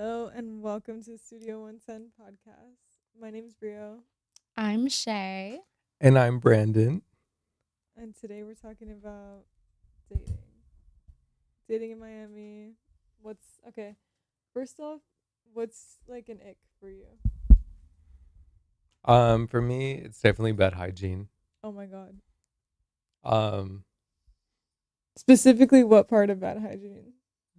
Hello and welcome to Studio 110 podcast. My name is Brio, I'm Shay. And I'm Brandon. and today we're talking about dating. Dating in Miami. What's okay? First off, what's like an ick for you? For me, it's definitely bad hygiene. Oh my god. Um, Specifically, what part of bad hygiene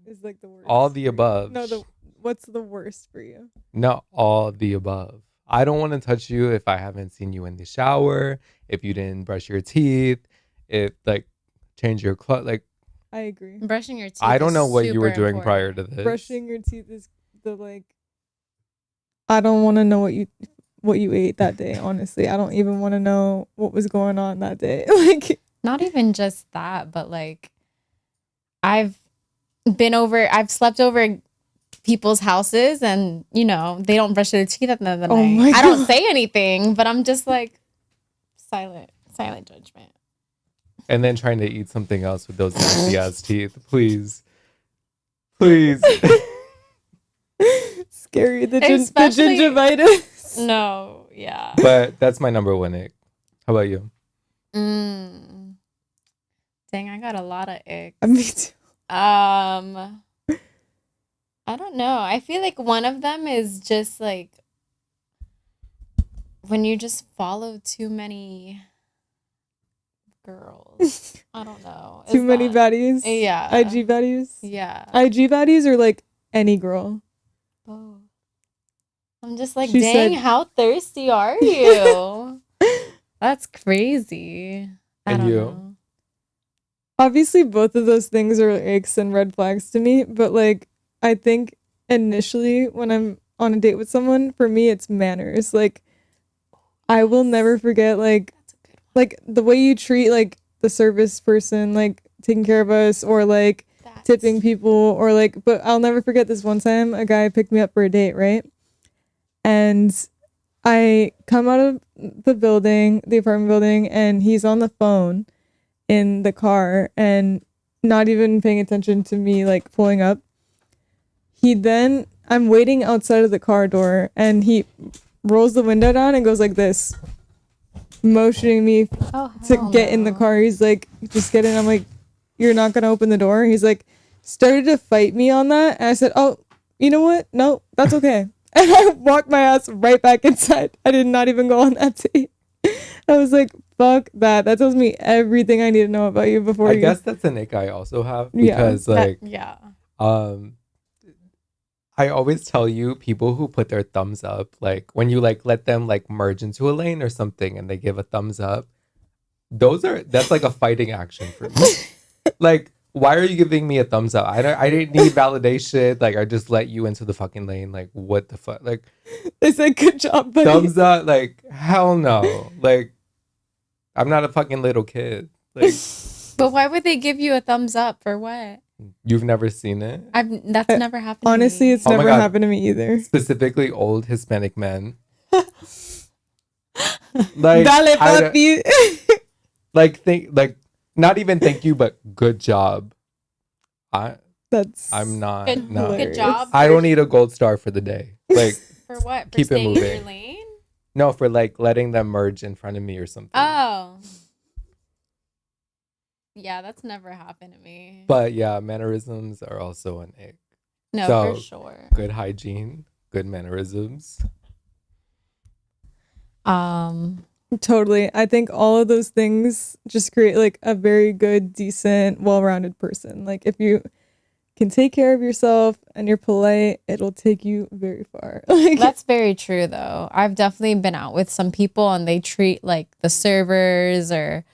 is like the worst? all the for you? above. No, the what's the worst for you? Not all the above. I don't want to touch you if I haven't seen you in the shower, if you didn't brush your teeth, if like change your clothes. Like I agree. Brushing your teeth. I don't is know what you were super doing important. prior to this. Brushing your teeth is the like. I don't want to know what you ate that day. Honestly, I don't even want to know what was going on that day. Like, Not even just that, but like I've slept over people's houses and, they don't brush their teeth at the end of the Oh night. my I don't God. say anything, but I'm just like silent judgment. And then trying to eat something else with those nasty ass teeth. Please. Please. scary. The Especially- gingivitis. No, yeah. But that's my number one ick. How about you? Mm. Dang, I got a lot of icks. Me too. I don't know. I feel like one of them is just like when you just follow too many girls. I don't know. Too many bad. baddies. Yeah. IG baddies. Yeah. IG baddies or like any girl. Oh. I'm just like, She dang, said- how thirsty are you? That's crazy. I And don't you? know. Obviously, both of those things are icks and red flags to me. But like, I think initially when I'm on a date with someone, for me it's manners. Like, I will never forget like That's a good one. like the way you treat like the service person, like taking care of us, or like That's- tipping people, or like, but I'll never forget this one time a guy picked me up for a date, right? And I come out of the apartment building, and he's on the phone in the car and not even paying attention to me like pulling up. I'm waiting outside of the car door, and he rolls the window down and goes like this, motioning me Oh, to hell get in the no. car. He's like, just get in. I'm like, you're not gonna open the door? He's like, started to fight me on that, and I said, oh, you know what? No, that's okay. And I walked my ass right back inside. I did not even go on that date. I was like, fuck that. That tells me everything I need to know about you before I you. guess that's an ick I also have Yeah. because like Yeah. I always tell you people who put their thumbs up, like when you like let them like merge into a lane or something and they give a thumbs up, that's like a fighting action for me. Like, why are you giving me a thumbs up? I didn't need validation. Like, I just let you into the fucking lane. Like, what the fuck? Like, They said, good job, buddy. thumbs up? Like, hell no. Like, I'm not a fucking little kid. Like, But why would they give you a thumbs up for what? you've never seen it? That's Uh, never happened. Honestly, to me. it's Oh my never God. happened to me either. Specifically, old Hispanic men. Like, Dale, I don't- papi. like not even thank you, but good job. That's I'm not. Good, no. good job. I don't need a gold star for the day. Like, For what? For keep it staying in your moving. lane? no, for like letting them merge in front of me or something. Oh. Yeah, that's never happened to me. But yeah, mannerisms are also an ick. No, so- for sure. Good hygiene, good mannerisms. Totally. I think all of those things just create like a very good, decent, well-rounded person. Like if you can take care of yourself and you're polite, it'll take you very far. Like That's very true, though. I've definitely been out with some people and they treat like the servers or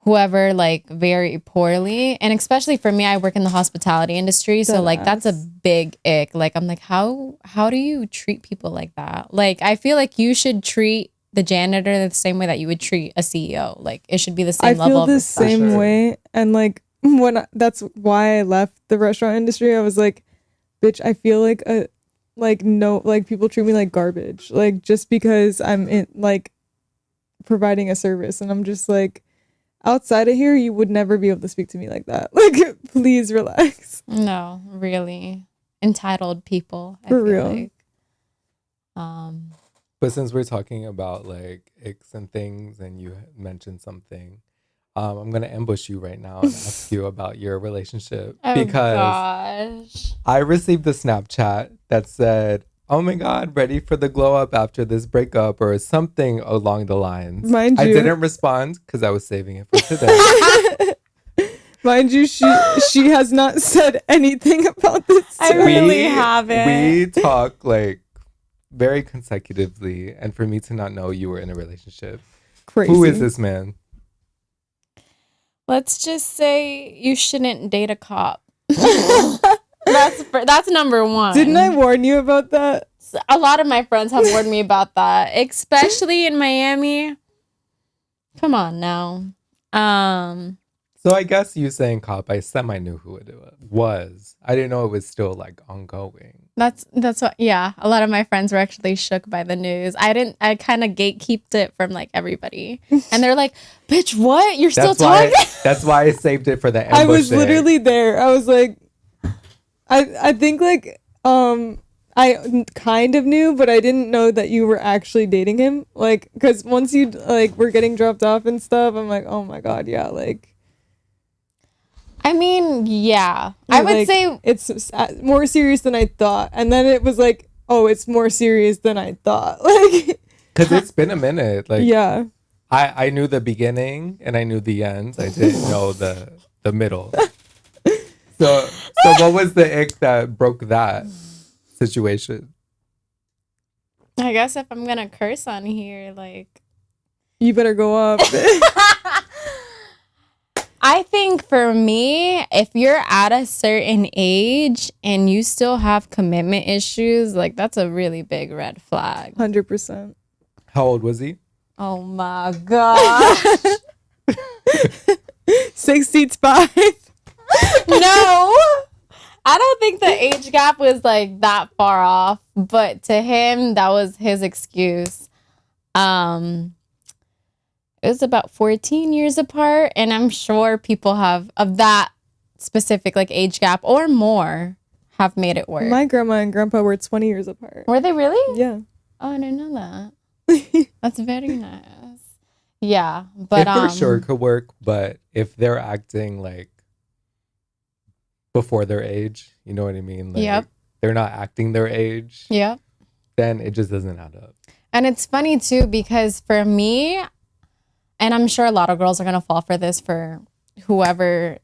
whoever like very poorly. And especially for me, I work in the hospitality industry. So like that's a Deadass. big ick. Like I'm like, how do you treat people like that? Like I feel like you should treat the janitor the same way that you would treat a CEO. Like it should be the I same level feel of the respect. same Sure. way. And like that's why I left the restaurant industry. I was like, bitch, I feel like people treat me like garbage. Like just because I'm in like providing a service, and I'm just like, outside of here, you would never be able to speak to me like that. Like, please relax. No, really. entitled people. I For feel real. like. But since we're talking about like icks and things, and you mentioned something, I'm gonna ambush you right now and ask you about your relationship Oh because gosh. I received a Snapchat that said, "Oh my God, ready for the glow up after this breakup," or something along the lines. Mind I you- didn't respond because I was saving it for today. Mind you, she has not said anything about this. I really haven't. We talk like very consecutively, and for me to not know you were in a relationship, Crazy. who is this man? Let's just say you shouldn't date a cop. That's number one. Didn't I warn you about that? A lot of my friends have warned me about that, especially in Miami. Come on now. So I guess you saying cop, I semi knew who it was. I didn't know it was still like ongoing. That's what. Yeah, a lot of my friends were actually shook by the news. I kind of gatekeeped it from like everybody, and they're like, "Bitch, what? You're still That's why. talking?" That's why I saved it for the ambush. I was day. literally there. I was like, I think like I kind of knew, but I didn't know that you were actually dating him. Like, because once you like were getting dropped off and stuff, I'm like, oh my god, yeah, like. I mean, yeah, I would like, say it's more serious than I thought, and then it was like, oh, it's more serious than I thought. Like, because it's been a minute. Like, yeah, I knew the beginning and I knew the end. I didn't know the middle. So what was the ick that broke that situation? I guess if I'm gonna curse on here, like. you better go up. I think for me, if you're at a certain age and you still have commitment issues, like that's a really big red flag. 100%. How old was he? Oh my gosh. 6 seats 5. No. I don't think the age gap was like that far off, but to him that was his excuse. It was about 14 years apart, and I'm sure people have of that specific like age gap or more have made it work. My grandma and grandpa were 20 years apart. Were they really? Yeah. Oh, I didn't know that. That's very nice. Yeah, but it for sure could work, but if they're acting like before their age, you know what I mean? Like, Yep. they're not acting their age, yeah. then it just doesn't add up. And it's funny too because for me, and I'm sure a lot of girls are gonna fall for this for whoever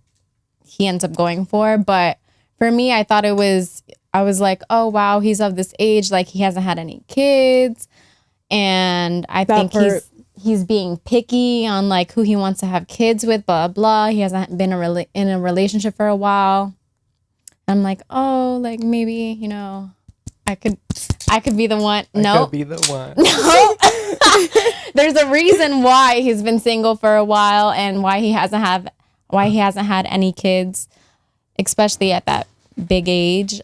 he ends up going for, but for me, I was like, oh wow, he's of this age, like he hasn't had any kids, and I That think part. he's being picky on like who he wants to have kids with, blah blah. He hasn't been in a relationship for a while. I'm like, oh, like maybe I could be the one. I No, could be the one. there's a reason why he's been single for a while and why he hasn't had any kids, especially at that big age.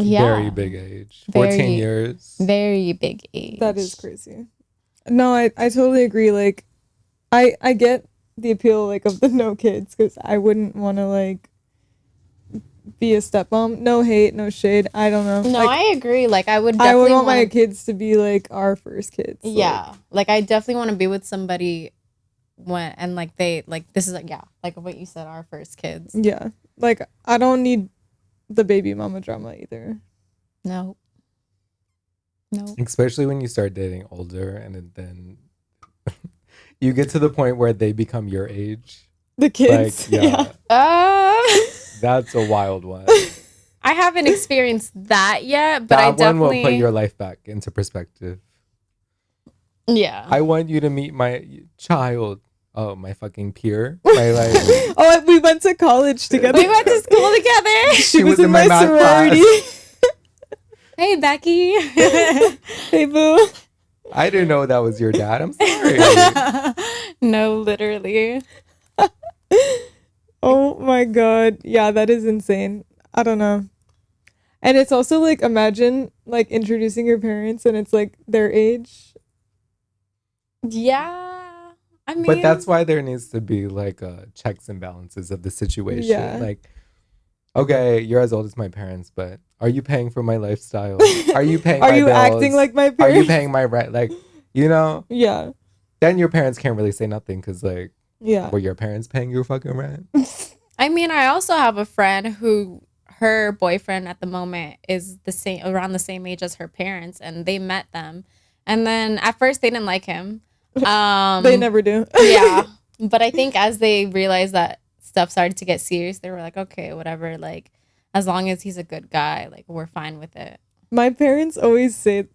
Yeah, Very big age. 14 Very- years. very big age. That is crazy. No, I totally agree. Like, I get the appeal like of the no kids because I wouldn't want to like be a stepmom. No hate, no shade. I don't know. No, like, I agree. Like I would I definitely would want my wanna- kids to be like our first kids. like- Yeah, like I definitely want to be with somebody when and like they like this is like like what you said, our first kids. Yeah. Like, I don't need the baby mama drama either. No. Especially when you start dating older and then you get to the point where they become your age. The kids. Like, yeah, that's a wild one. I haven't experienced that yet, but That I one definitely will put your life back into perspective. yeah. I want you to meet my child. Oh, my fucking peer. My like. Oh, we went to college together. We went to school together. She was in my math sorority. Hey, Becky. Hey, boo. I didn't know that was your dad. I'm sorry. No, literally. Oh my god. Yeah, that is insane. I don't know. And it's also like, imagine like introducing your parents and it's like their age. Yeah. I mean, But that's why there needs to be like checks and balances of the situation. Yeah. Like Okay, you're as old as my parents, but are you paying for my lifestyle? Are you paying Are my you bills? acting like my Are parents? you paying my rent? Like, you know, Yeah. then your parents can't really say nothing because, like, Yeah. were your parents paying your fucking rent? I mean, I also have a friend who her boyfriend at the moment is the same around the same age as her parents, and they met them. And then at first they didn't like him. They never do. Yeah. But I think as they realized that stuff started to get serious, they were like, okay, whatever. Like, as long as he's a good guy, like, we're fine with it. My parents always say,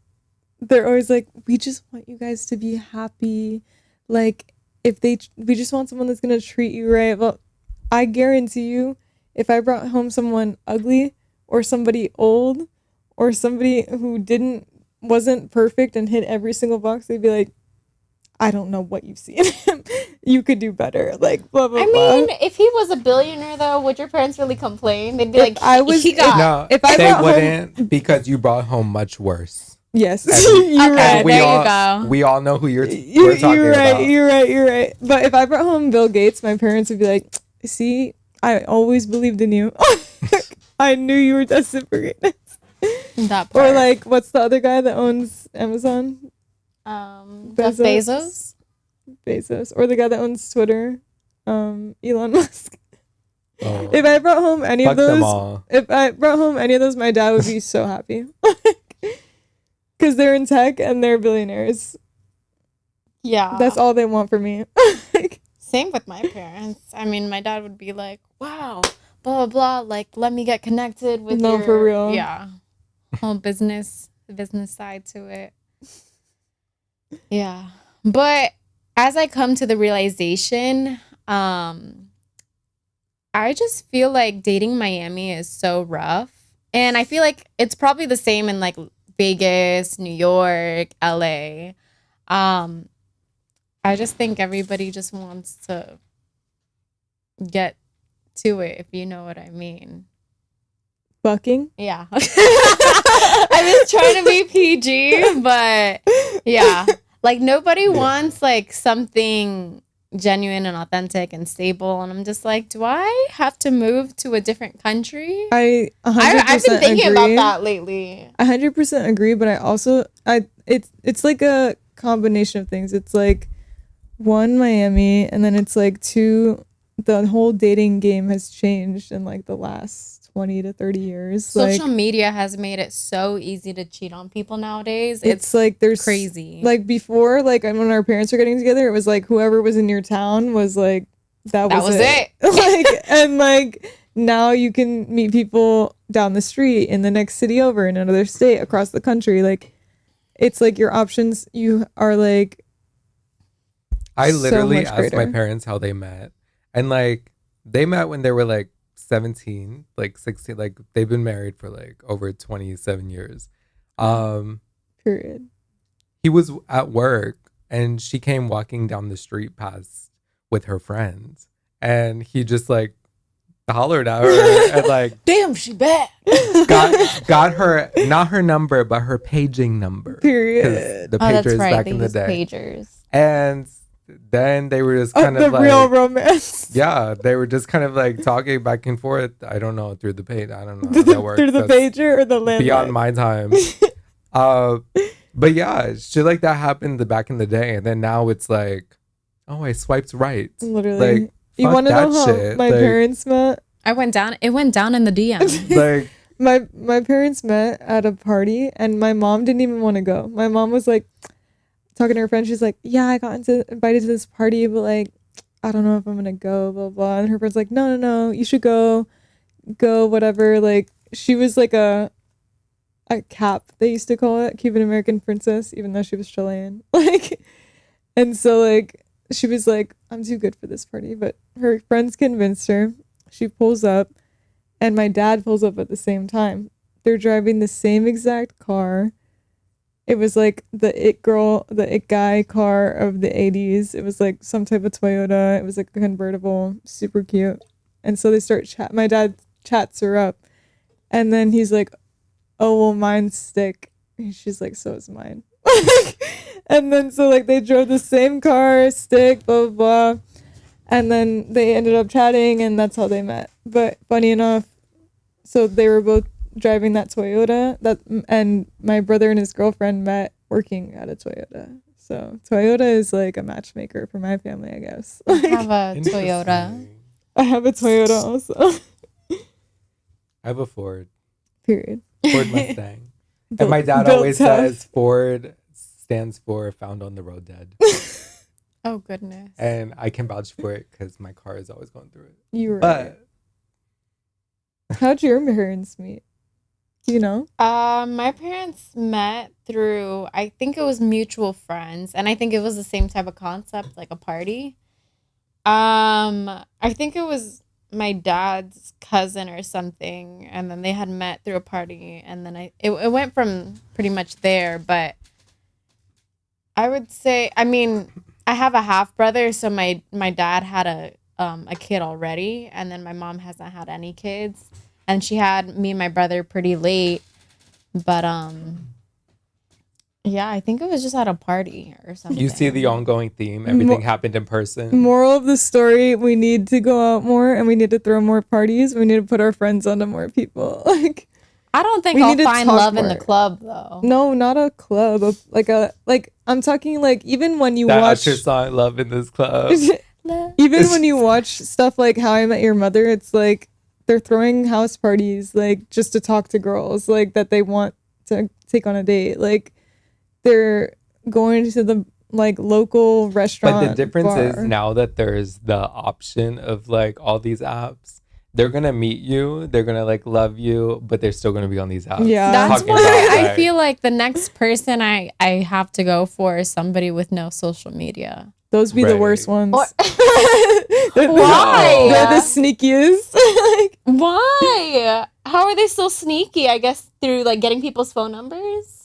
they're always like, we just want you guys to be happy. Like, we just want someone that's going to treat you right. Well, I guarantee you, if I brought home someone ugly or somebody old or somebody who wasn't perfect and hit every single box, they'd be like, I don't know what you've seen him. You could do better. Like, blah, blah, I blah. mean, if he was a billionaire, though, would your parents really complain? They'd be If like, I was- he got. No, if I they brought home- wouldn't because you brought home much worse. Yes. And- You're Okay, right. we there you all, go. We all know who we're talking You're right. about. You're right. But if I brought home Bill Gates, my parents would be like, see, I always believed in you. I knew you were destined for greatness. That part. Or like, what's the other guy that owns Amazon? Jeff Bezos. Bezos. Or the guy that owns Twitter, Elon Musk. Oh, If I brought home any fuck of them those, all. if I brought home any of those, my dad would be so happy. Because they're in tech and they're billionaires. Yeah. That's all they want from me. Same with my parents. I mean, my dad would be like, wow, blah, blah, blah. Like, let me get connected with No, your... for real. Yeah. Whole business side to it. Yeah. But as I come to the realization, I just feel like dating Miami is so rough. And I feel like it's probably the same in like Vegas, New York, LA. I just think everybody just wants to get to it, if you know what I mean. Bucking. Yeah. I was trying to be PG, but yeah. Like nobody wants like something genuine and authentic and stable. And I'm just like, do I have to move to a different country? I 100% I've been thinking agree. about that lately. 100% agree, but I also it's like a combination of things. It's like one, Miami, and then it's like two, the whole dating game has changed in like the last 20 to 30 years. Social like, media has made it so easy to cheat on people nowadays. it's like there's crazy. Like before, like when our parents were getting together, it was like whoever was in your town was like that was it. Like, and like now you can meet people down the street, in the next city over, in another state, across the country. Like it's like your options, you are like I so literally much asked my greater. parents how they met. And like they met when they were like 17, like 16, like they've been married for like over 27 years. period. He was at work and she came walking down the street past with her friends. And he just like hollered at her and like damn, she bad. got her, not her number, but her paging number. 'Cause Period. the Oh, that's pagers right. back They in the use day. pagers. And then they were just Oh, kind the of like real romance. yeah, they were just kind of like talking back and forth. I don't know, through the page. I don't know how that works. Through the That's pager or the landline. beyond my time. But yeah, shit like that happened back in the day, and then now it's like, oh, I swiped right. Literally. Like, You fuck want to know that how shit. my Like- parents met? It went down in the DM. Like, My parents met at a party, and my mom didn't even want to go. My mom was like talking to her friend. She's like, "Yeah, I got invited to this party, but like, I don't know if I'm gonna go." Blah blah. And her friend's like, "No, you should go, whatever." Like she was like a cap, they used to call it, Cuban American princess, even though she was Chilean. Like, and so like she was like, "I'm too good for this party," but her friends convinced her. She pulls up. And my dad pulls up at the same time. They're driving the same exact car. It was like the it guy car of the 80s. It was like some type of Toyota. It was like a convertible, super cute. And so they start my dad chats her up. And then he's like, "Oh, well, mine's stick." And she's like, "So is mine." And then so like they drove the same car, stick, blah, blah, blah. And then they ended up chatting, and that's how they met. But funny enough, so they were both driving that Toyota. And my brother and his girlfriend met working at a Toyota. So Toyota is like a matchmaker for my family, I guess. I have a Toyota. Interesting. I have a Toyota also. I have a Ford Period. Mustang. And my dad Built always tough. says Ford stands for found on the road dead. Oh goodness. And I can vouch for it because my car is always going through it. You were right. But How'd your parents meet? Do you know? My parents met through, I think it was mutual friends, and I think it was the same type of concept, like a party. I think it was my dad's cousin or something, and then they had met through a party, and then it went from pretty much there. But I would say, I mean, I have a half brother, so my dad had a kid already, and then my mom hasn't had any kids, and she had me and my brother pretty late. But yeah, I think it was just at a party or something. you see the ongoing theme. Everything happened in person. Moral of the story, we need to go out more and we need to throw more parties. We need to put our friends onto more people. Like, I don't think We I'll need to find talk love in the more. club though. no, not a club. Like I'm talking like even when you That watch Usher song, Love in This Club. even when you watch stuff like How I Met Your Mother, it's like they're throwing house parties like just to talk to girls like that they want to take on a date. Like they're going to the like local restaurant. But the difference bar. is now that there's the option of like all these apps, they're gonna meet you, they're gonna like love you, but they're still gonna be on these apps. Yeah. That's talking why about, I like- feel like the next person I have to go for is somebody with no social media. Those be the Right. worst ones. Or- They're Why? They're the sneakiest. Like, Why? How are they so sneaky? I guess through like getting people's phone numbers.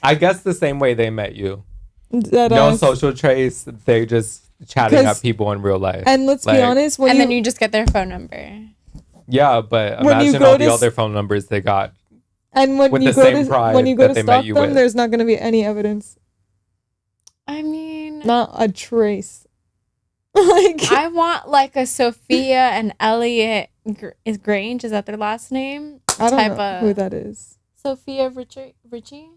I guess the same way they met you. dead No ass. social trace, they're just chatting 'Cause- at people in real life. And let's be Like- honest, when And you, then you just get their phone number. Yeah, but When you imagine go all to the s- other phone numbers they got. and when with you the go same to pride when you go that to they met stalk you them, with. there's not going to be any evidence, I mean, not a trace. Like I want like a Sophia and Elliot is Grange. Is that their last name? I don't type know of- who that is. Sophia Richie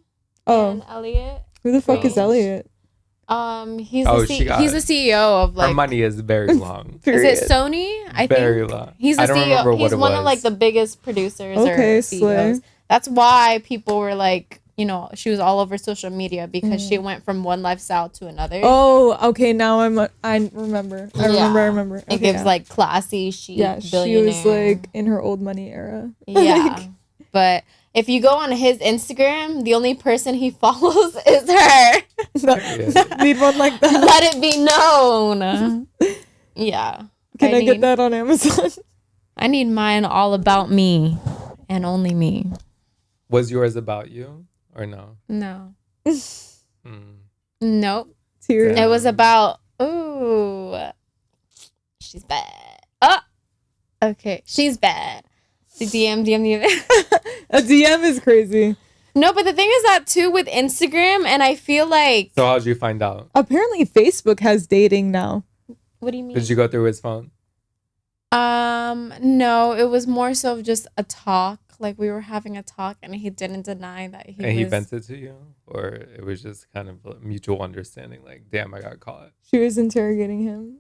Oh, and Elliot. who the fuck is Grange. Elliot? He's Oh, the she got- he's the CEO of Her like. money is very long. Is Period. it Sony? I Very think long. he's the I don't CEO. remember what He's it one was. of like the biggest producers Okay, or slay. CEOs. That's why people were like, you know, she was all over social media because she went from one lifestyle to another. Oh, okay. Now I remember. I Yeah. remember. It Okay, gives yeah. like classy, chic, yeah. She billionaire. was like in her old money era. Yeah. But if you go on his Instagram, the only person he follows is her. Need one like that. Let it be known. Yeah. Can I get need- that on Amazon? I need mine all about me and only me. Was yours about you or no? No. Hmm. Nope. Tears. It was about, ooh, she's bad. Oh, okay. She's bad. The DM. A DM is crazy. No, but the thing is that too with Instagram, and I feel like, So how'd you find out? Apparently, Facebook has dating now. what do you mean? Did you go through his phone? No, it was more so of just a talk. Like we were having a talk, and he didn't deny that he And he was. vented to you? Or it was just kind of a mutual understanding, like, damn, I got caught. She was interrogating him.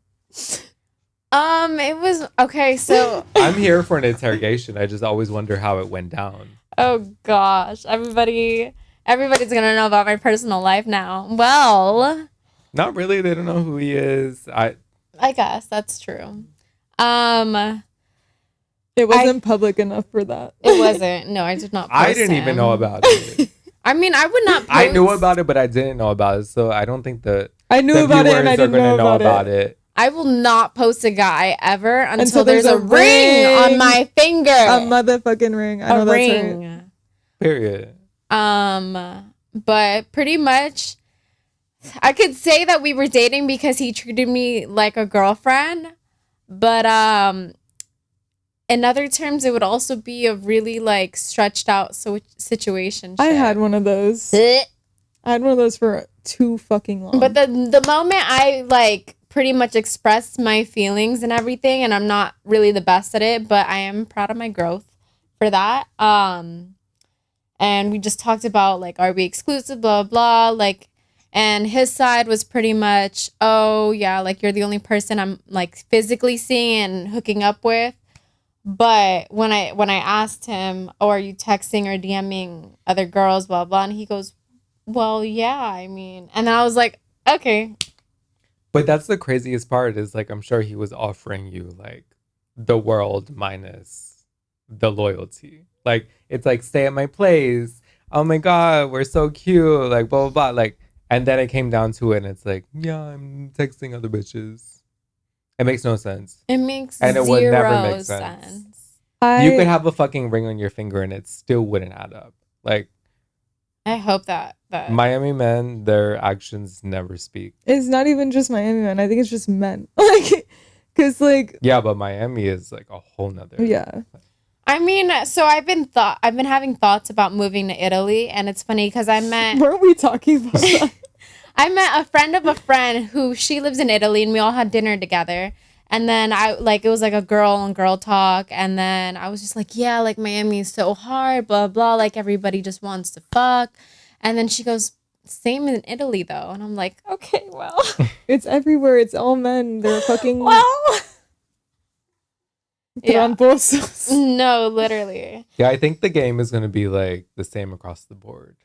It was okay. So, I'm here for an interrogation. I just always wonder how it went down. oh gosh, everybody's gonna know about my personal life now. Well, Not really. They don't know who he is. I guess that's true. It wasn't public enough for that. It wasn't. No, I did not. I post didn't even him. know about it. I mean, I would not. Post. I knew about it, but I didn't know about it. So I don't think the I knew the about it and I viewers are didn't gonna know about it. it. I will not post a guy ever until Until there's a ring on ring. my finger. A motherfucking ring. I know A that's ring. right. Period. But pretty much, I could say that we were dating because he treated me like a girlfriend. But in other terms, it would also be a really like stretched out situation. I had one of those. I had one of those for too fucking long. But the moment I like pretty much expressed my feelings and everything, and I'm not really the best at it, but I am proud of my growth for that. And we just talked about like, are we exclusive, blah blah, like, and his side was pretty much, oh yeah, like you're the only person I'm like physically seeing and hooking up with. But when I asked him, oh, are you texting or DMing other girls, blah blah, and he goes, well, yeah, I mean, and then I was like, okay. But that's the craziest part is like, I'm sure he was offering you like the world minus the loyalty. Like, it's like, stay at my place. Oh my God, we're so cute. Like, blah, blah, blah. Like, and then it came down to it and it's like, yeah, I'm texting other bitches. It makes no sense. It makes And it would zero never make sense. You could have a fucking ring on your finger and it still wouldn't add up. Like, I hope that Miami men, their actions never speak. It's not even just Miami men. I think it's just men. Like, because like, Yeah, but Miami is like a whole nother. yeah. I mean, so I've been having thoughts about moving to Italy, and it's funny because Weren't we talking about that? I met a friend of a friend who she lives in Italy, and we all had dinner together. And then it was like a girl on girl talk, and then I was just like, yeah, like Miami is so hard, blah blah, like everybody just wants to fuck. And then she goes, same in Italy though, and I'm like, okay, well, It's everywhere. It's all men. They're fucking well, yeah. tramposos. No, literally. Yeah, I think the game is going to be like the same across the board.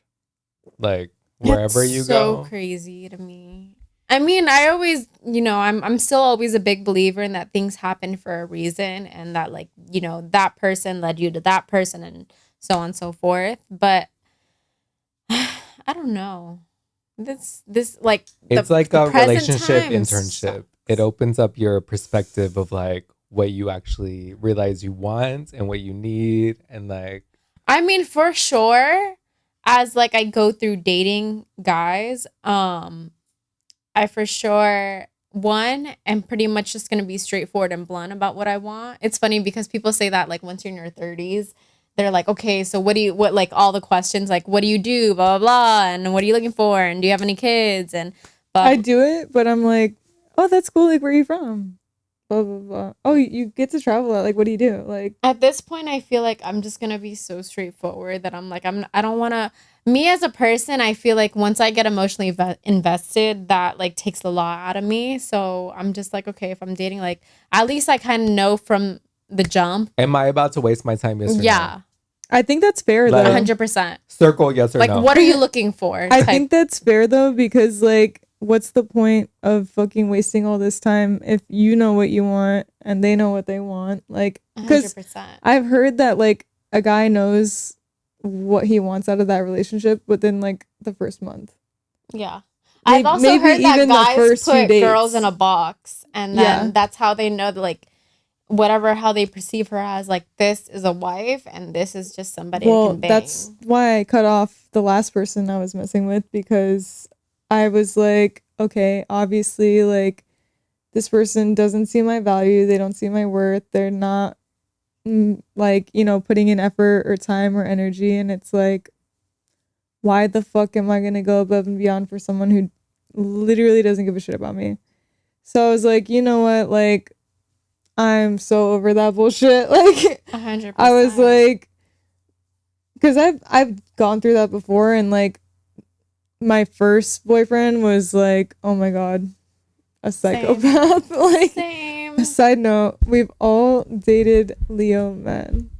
Like, wherever It's you so go. crazy to me. I mean, I always, I'm still always a big believer in that things happen for a reason, and that like, that person led you to that person and so on and so forth. But I don't know. This like It's the- like the a present relationship time internship. sucks. It opens up your perspective of like what you actually realize you want and what you need, and like, I mean, for sure, as like I go through dating guys, I for sure am pretty much just gonna be straightforward and blunt about what I want. It's funny because people say that like once you're in your 30s, they're like, okay, so what like all the questions like what do you do, blah blah blah, and what are you looking for, and do you have any kids, and I do it, but I'm like, oh, that's cool. Like, where are you from? Blah blah blah. Oh, you get to travel out. Like, what do you do? Like, at this point I feel like I'm just gonna be so straightforward that I'm like I don't want to, me as a person, I feel like once I get emotionally invested, that like takes a lot out of me. So I'm just like, okay, if I'm dating, like at least I kind of know from the jump. am I about to waste my time? Yes or Yeah, no? I think that's fair Like, though. 100%. Circle yes or Like, no. what are you looking for? I type. think that's fair though, because like, what's the point of fucking wasting all this time if you know what you want and they know what they want? Like, because 100%. I've heard that like a guy knows what he wants out of that relationship within like the first month. Yeah. I've also maybe heard that even the guys first few put dates. girls in a box, and then Yeah. that's how they know that, like, how they perceive her as, like, this is a wife and this is just somebody I Well, can bang. that's why I cut off the last person I was messing with, because I was like, okay, obviously, like, this person doesn't see my value. They don't see my worth. They're not, like, putting in effort or time or energy. And it's like, why the fuck am I going to go above and beyond for someone who literally doesn't give a shit about me? So I was like, you know what? Like, I'm so over that bullshit. Like, 100%. I was like, because I've gone through that before, and like my first boyfriend was like, oh my god, a psychopath. Like, Same. a side note, we've all dated Leo men,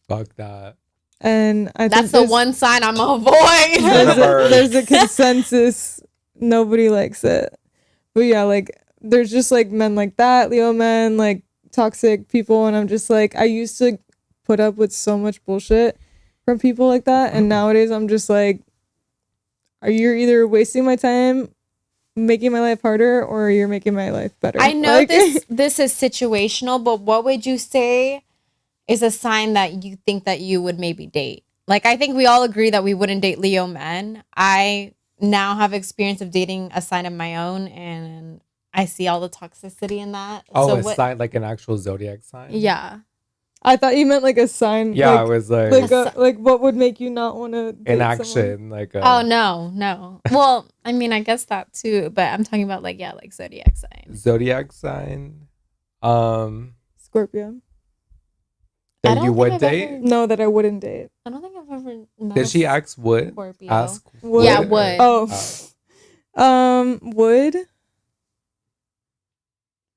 Fuck that. and I think That's the one sign I'm gonna avoid. there's a consensus. Nobody likes it, but yeah, like there's just like men like that, Leo men, like toxic people, and I'm just like, I used to put up with so much bullshit from people like that, and nowadays I'm just like, you're either wasting my time, making my life harder, or you're making my life better. I know Like, this is situational, but what would you say is a sign that you think that you would maybe date? Like, I think we all agree that we wouldn't date Leo men. I now have experience of dating a sign of my own, and I see all the toxicity in that. Oh, so a sign, like an actual zodiac sign? Yeah. I thought you meant like a sign. Yeah, I like, was like, like what would make you not want to in action, like Oh no. Well, I mean, I guess that too, but I'm talking about like like zodiac sign. zodiac sign. Scorpio. I That don't you think would I've date. ever- No, that I wouldn't date. I don't think I've ever met Did she a ask would? Scorpio. Ask Would? Yeah, or- would. Oh.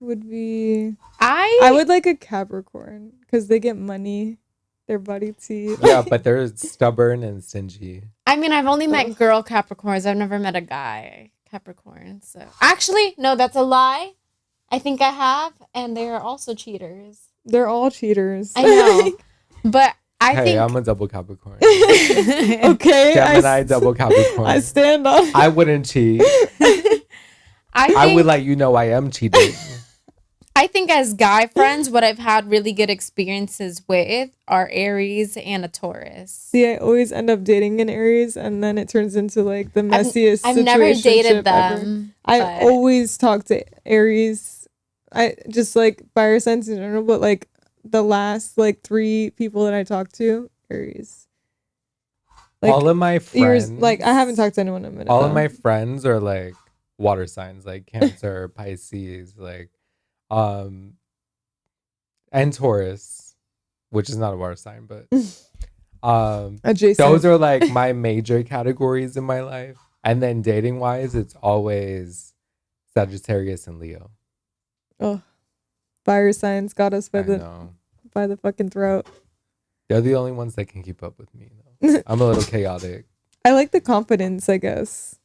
Would be I would like a Capricorn because they get money. Their body teeth. Yeah, but they're stubborn and stingy. I mean, I've only met girl Capricorns. I've never met a guy Capricorn. So actually, no, that's a lie. I think I have, and they are also cheaters. They're all cheaters. I know, but I Hey, think I'm a double Capricorn. Okay. Gemini double Capricorn. I stand on. I wouldn't cheat. I would let you know I am cheating. I think as guy friends, what I've had really good experiences with are Aries and a Taurus. See, I always end up dating an Aries, and then it turns into like the messiest. I've never dated situationship ever. them. I but- always talk to Aries. I just like fire signs in general, but like the last like 3 people that I talked to, Aries. Like all of my friends, yours, like I haven't talked to anyone in a minute. all of though. my friends are like water signs, like Cancer, Pisces, like, and Taurus, which is not a water sign, but adjacent. those are like my major categories in my life. And then dating wise, it's always Sagittarius and Leo. Oh, fire signs got us by I the know. fucking throat. They're the only ones that can keep up with me. Though. I'm a little chaotic. I like the confidence, I guess.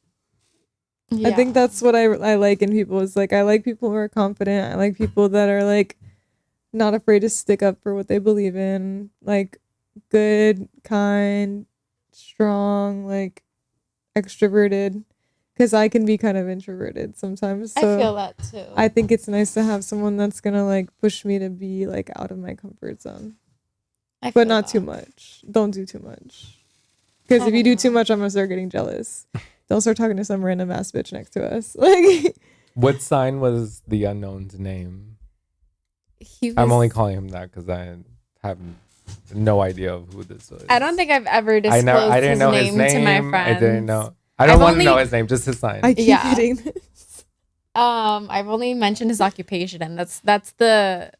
I think that's what I like in people is like I like people who are confident. I like people that are like not afraid to stick up for what they believe in, like good, kind, strong, like extroverted. Because I can be kind of introverted sometimes. So I feel that too. I think it's nice to have someone that's gonna like push me to be like out of my comfort zone, I but feel not that. too much. Don't do too much. Because I if you don't do too know. much, I'm gonna start getting jealous. Don't start talking to some random ass bitch next to us. Like, What sign was the unknown's name? He I'm was- only calling him that because I have no idea of who this was. I don't think I've ever I disclosed didn't know his name. to my friends. I didn't know. I don't I've want to know only- his name, just his sign. I keep Yeah. hitting this. I've only mentioned his occupation, and that's the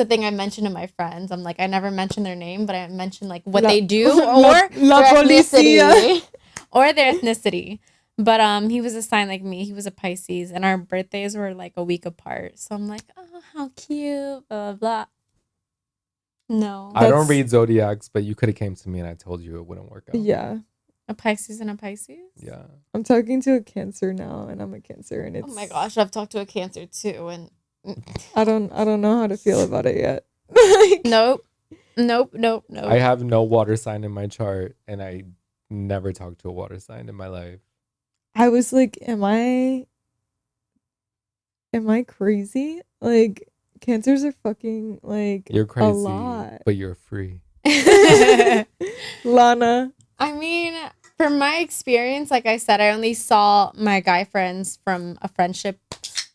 thing I mention to my friends. I'm like, I never mention their name, but I mention like what La- they do La- or La their Policia. ethnicity. Or their ethnicity. But he was a sign like me. He was a Pisces, and our birthdays were like a week apart. So I'm like, oh, how cute, blah blah blah. No, I don't That's- read zodiacs, but you could have came to me and I told you it wouldn't work out. Yeah. a Pisces and a Pisces. Yeah. I'm talking to a Cancer now, and I'm a Cancer, and it's. Oh my gosh, I've talked to a Cancer too, and I don't know how to feel about it yet. Like, nope. I have no water sign in my chart and I never talked to a water sign in my life. I was like, am I crazy? Like, Cancers are fucking like You're crazy, a lot. but you're free. Lana. I mean, from my experience, like I said, I only saw my guy friends from a friendship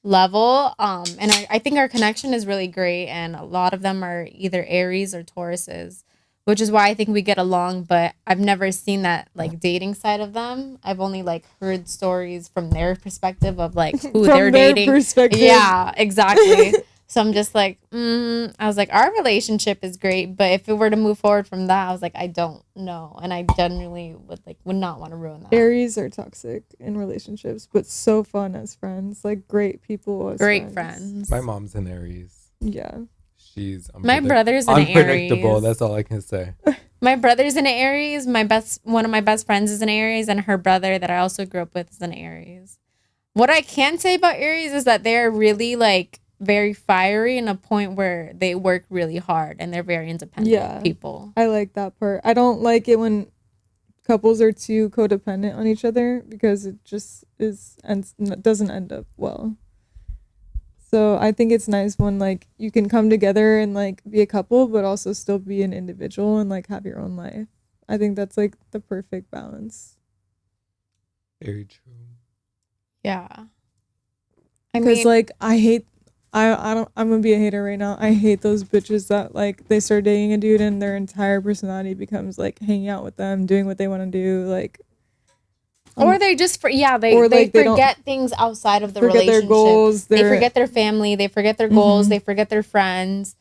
level. And I think our connection is really great. And a lot of them are either Aries or Tauruses, which is why I think we get along. But I've never seen that like dating side of them. I've only like heard stories from their perspective of like who From they're their dating. perspective. Yeah, exactly. So I'm just like, I was like, our relationship is great, but if it were to move forward from that, I was like, I don't know, and I genuinely would not want to ruin that. Aries are toxic in relationships, but so fun as friends. Like great people as Great friends. My mom's an Aries. Yeah. She's My brother's an unpredictable. Aries. That's all I can say. My brother's an Aries. One of my best friends is an Aries, and her brother that I also grew up with is an Aries. What I can say about Aries is that they're really like very fiery in a point where they work really hard and they're very independent people. I like that part. I don't like it when couples are too codependent on each other because it just doesn't end up well. So I think it's nice when like you can come together and like be a couple but also still be an individual and like have your own life. I think that's like the perfect balance. Very true. Yeah. I Because mean, like I hate I'm gonna be a hater right now. I hate those bitches that like they start dating a dude and their entire personality becomes like hanging out with them, doing what they want to do, like Or they just they or, they like, they don't forget things outside of the forget relationship. their goals. They Their forget their family. They forget their goals. They forget their friends.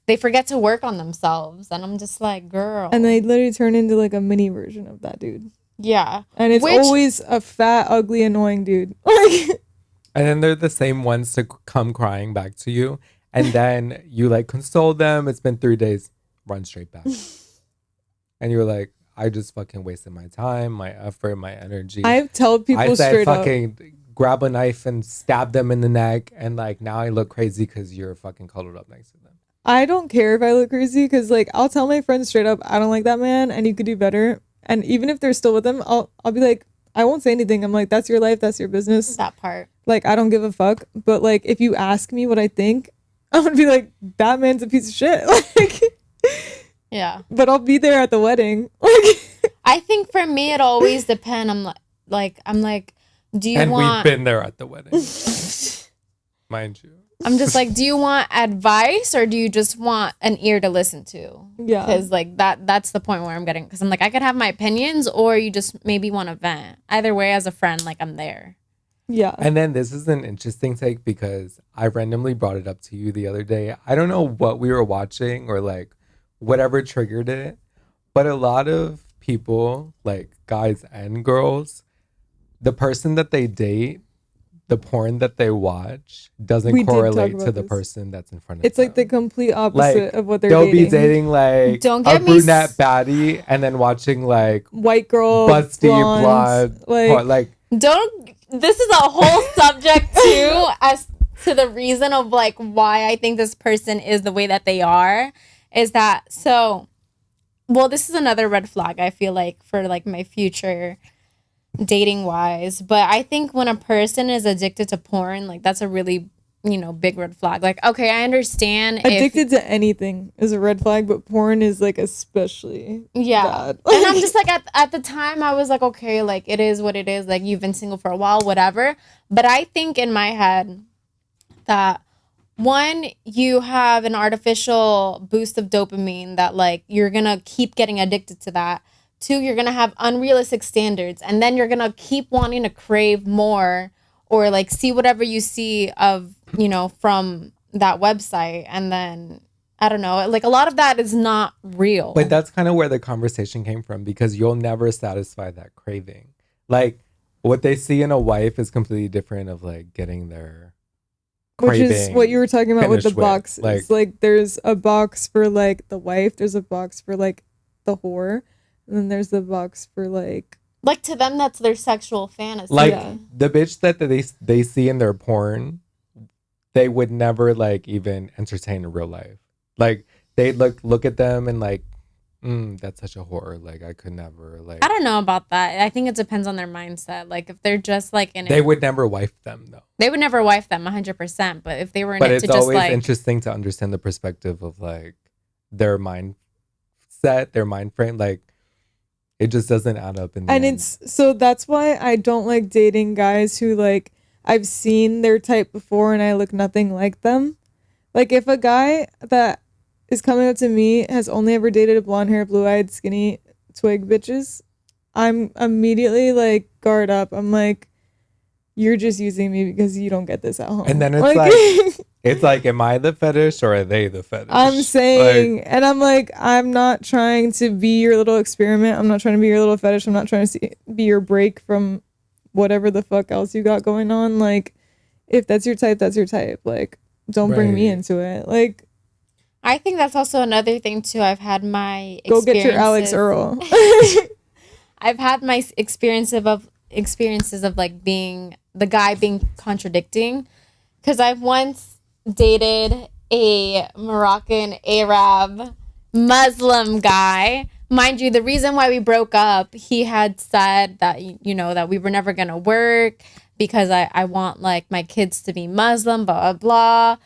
They forget to work on themselves. And I'm just like, girl. and they literally turn into like a mini version of that dude. yeah. And it's Which- always a fat, ugly, annoying dude. Like And then they're the same ones to come crying back to you. And then you like console them. It's been 3 days. Run straight back. And you're like, I just fucking wasted my time, my effort, my energy. I've told people I said straight up. fucking grab a knife and stab them in the neck. And like now I look crazy because you're fucking cuddled up next to them. I don't care if I look crazy because like I'll tell my friends straight up, I don't like that man and you could do better. And even if they're still with him, I'll be like, I won't say anything. I'm like, that's your life, that's your business. That part. Like I don't give a fuck. But like if you ask me what I think, I'm gonna be like, that man's a piece of shit. Like Yeah. but I'll be there at the wedding. Like I think for me, it always depends. I'm like, do you And want... we've been there at the wedding. Mind you. I'm just like, do you want advice or do you just want an ear to listen to? Yeah. Because like that's the point where I'm getting, because I'm like, I could have my opinions or you just maybe want to vent. Either way, as a friend, like I'm there. Yeah. And then this is an interesting take because I randomly brought it up to you the other day. I don't know what we were watching or like whatever triggered it, but a lot of people, like guys and girls, the person that they date, the porn that they watch doesn't We did talk correlate to about the this. person that's in front of It's them. like the complete opposite Like, of what they're they'll dating. be dating like Don't a get me brunette baddie and then watching like White girl, busty blonde, blonde porn, like This is a whole subject too, as to the reason of like why I think this person is the way that they are, is that this is another red flag I feel like for like my future dating wise. But I think when a person is addicted to porn, like that's a really, big red flag. Like, okay, I understand addicted to anything is a red flag, but porn is like especially bad. And I'm just like, at the time I was like, okay, like it is what it is, like you've been single for a while, whatever. But I think in my head that one, you have an artificial boost of dopamine that like you're gonna keep getting addicted to that. Two, you're gonna have unrealistic standards, and then you're gonna keep wanting to crave more or like see whatever you see of, from that website. And then I don't know, like a lot of that is not real. But that's kind of where the conversation came from because you'll never satisfy that craving. Like what they see in a wife is completely different of like getting their Which is craving what you were talking about with the finished with. boxes. Like- Like there's a box for like the wife, there's a box for like the whore, and then there's the box for like to them, that's their sexual fantasy. like Yeah. the bitch that they see in their porn, they would never like even entertain in real life. Like they look at them and like, that's such a whore. Like I could never like. I don't know about that. I think it depends on their mindset. Like if they're just like in They it, would never wife them though. they would never wife them 100%. But if they were in But it it's to just always like, interesting to understand the perspective of like their mindset, their mind frame. Like it just doesn't add up in the and end. it's so that's why I don't like dating guys who like I've seen their type before and I look nothing like them. Like if a guy that is coming up to me has only ever dated a blonde hair, blue eyed, skinny twig bitches, I'm immediately like guard up. I'm like, you're just using me because you don't get this at home. And then it's like it's like, am I the fetish or are they the fetish? I'm saying, and I'm like, I'm not trying to be your little experiment. I'm not trying to be your little fetish. I'm not trying to be your break from whatever the fuck else you got going on. Like, if that's your type, that's your type. Like, don't bring me Right. into it. Like, I think that's also another thing too. I've had my go get your Alex experiences- Earl. I've had my experiences of like being the guy being contradicting, because I've once dated a Moroccan Arab Muslim guy. Mind you, the reason why we broke up, he had said that that we were never gonna work because I want like my kids to be Muslim, blah blah blah.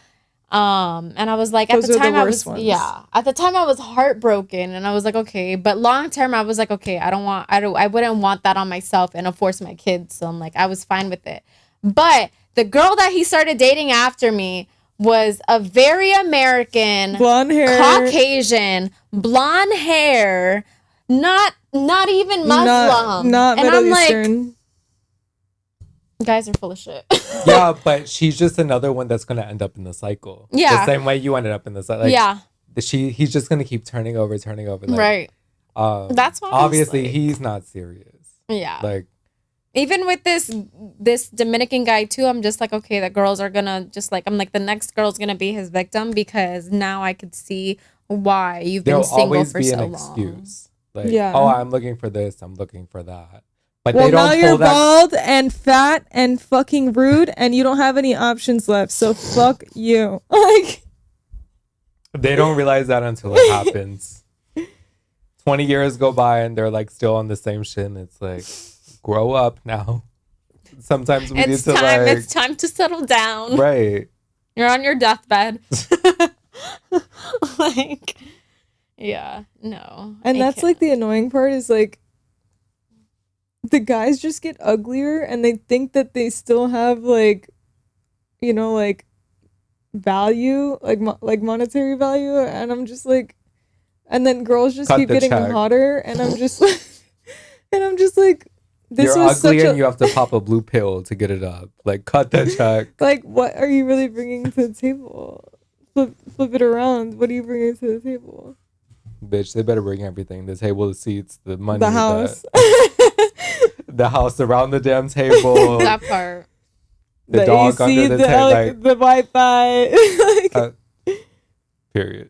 And I was like, Those at the are the time I worst was ones. at the time I was heartbroken, and I was like, okay, but long term I was like, okay, I wouldn't want that on myself and force my kids. So I'm like, I was fine with it. But the girl that he started dating after me was a very American, Blonde hair. Caucasian, blonde hair, not even Muslim. Not and Middle I'm Eastern. like, guys are full of shit. Yeah, but she's just another one that's gonna end up in the cycle. Yeah. The same way you ended up in the cycle. Like, yeah, he's just gonna keep turning over. Like, right. That's why I'm just obviously like- he's not serious. Yeah. Like, Even with this Dominican guy too, I'm just like, okay, the girls are gonna just like, I'm like, the next girl's gonna be his victim, because now I could see why you've been there'll single always for be so an long. excuse. Like, Yeah. oh, I'm looking for this. I'm looking for that. But Well, they now don't you're pull that. bald and fat and fucking rude, and you don't have any options left. So fuck you. Like, They don't realize that until it happens. 20 years go by and they're like still on the same shit. And it's like, grow up now. Sometimes we It's need to time. like, It's time to settle down. right. You're on your deathbed. Like, yeah, no. and I that's can't. like the annoying part is like, the guys just get uglier, and they think that they still have like, you know, like value, like like monetary value, and I'm just like, and then girls just Cut keep the getting check. hotter, and I'm just like, and I'm just like, this You're was ugly such and a you have to pop a blue pill to get it up. Like, cut the check. like, what are you really bringing to the table? Flip it around. What are you bringing to the table? Bitch, they better bring everything. The table, the seats, the money. The house. The house around the damn table. that part. The dog under the table. Like, the Wi-Fi. Like, period.